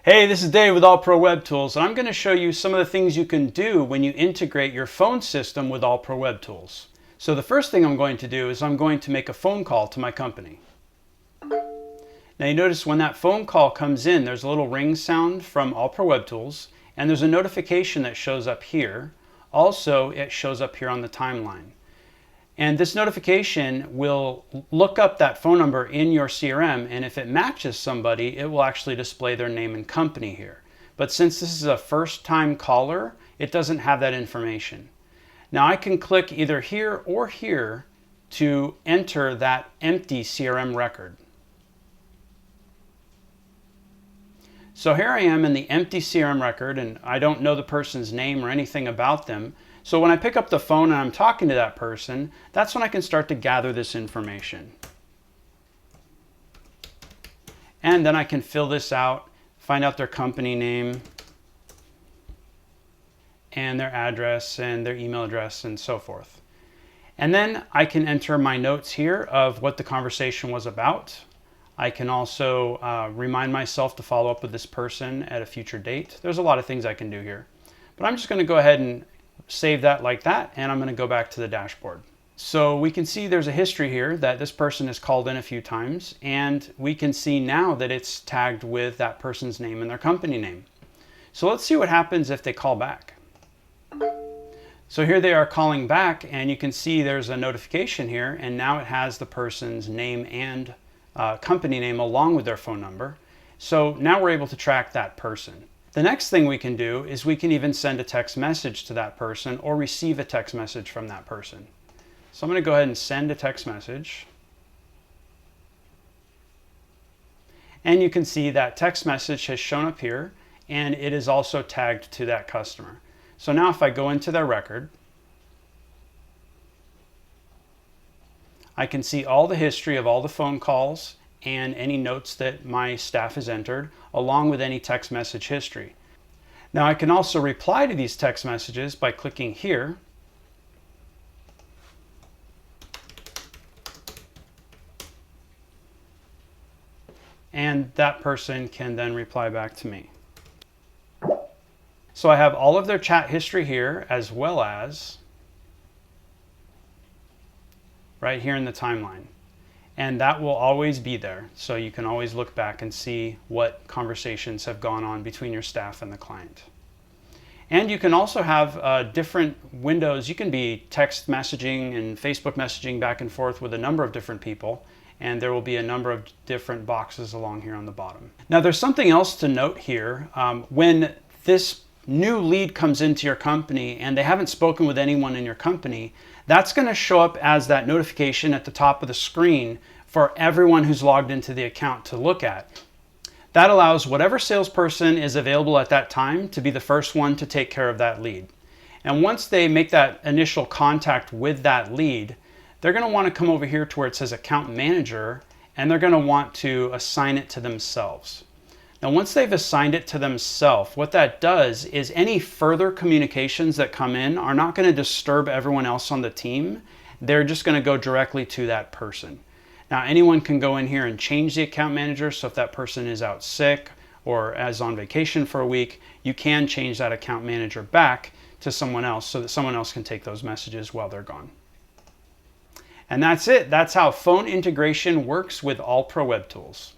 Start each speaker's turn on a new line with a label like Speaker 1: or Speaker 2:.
Speaker 1: Hey, this is Dave with AllProWebTools, and I'm going to show you some of the things you can do when you integrate your phone system with AllProWebTools. So the first thing I'm going to do is I'm going to make a phone call to my company. Now you notice when that phone call comes in, there's a little ring sound from AllProWebTools, and there's a notification that shows up here. Also, it shows up here on the timeline. And this notification will look up that phone number in your CRM, and if it matches somebody, it will actually display their name and company here. But since this is a first-time caller, it doesn't have that information. Now I can click either here or here to enter that empty CRM record. So here I am in the empty CRM record, and I don't know the person's name or anything about them. So when I pick up the phone and I'm talking to that person, that's when I can start to gather this information. And then I can fill this out, find out their company name and their address and their email address and so forth. And then I can enter my notes here of what the conversation was about. I can also remind myself to follow up with this person at a future date. There's a lot of things I can do here. But I'm just going to go ahead and save that like that, and I'm going to go back to the dashboard. So we can see there's a history here that this person has called in a few times, and we can see now that it's tagged with that person's name and their company name. So let's see what happens if they call back. So here they are calling back, and you can see there's a notification here, and now it has the person's name and company name along with their phone number. So now we're able to track that person. The next thing we can do is we can even send a text message to that person or receive a text message from that person. So I'm going to go ahead and send a text message. And you can see that text message has shown up here, and it is also tagged to that customer. So now if I go into their record, I can see all the history of all the phone calls and any notes that my staff has entered, along with any text message history. Now I can also reply to these text messages by clicking here. And that person can then reply back to me. So I have all of their chat history here, as well as right here in the timeline. And that will always be there, so you can always look back and see what conversations have gone on between your staff and the client. And you can also have different windows. You can be text messaging and Facebook messaging back and forth with a number of different people, and there will be a number of different boxes along here on the bottom. Now there's something else to note here. When this new lead comes into your company and they haven't spoken with anyone in your company, that's going to show up as that notification at the top of the screen for everyone who's logged into the account to look at. That allows whatever salesperson is available at that time to be the first one to take care of that lead. And once they make that initial contact with that lead, they're going to want to come over here to where it says Account Manager, and they're going to want to assign it to themselves. Now, once they've assigned it to themselves, what that does is any further communications that come in are not going to disturb everyone else on the team. They're just going to go directly to that person. Now, anyone can go in here and change the account manager. So if that person is out sick or is on vacation for a week, you can change that account manager back to someone else so that someone else can take those messages while they're gone. And that's it. That's how phone integration works with AllProWebTools.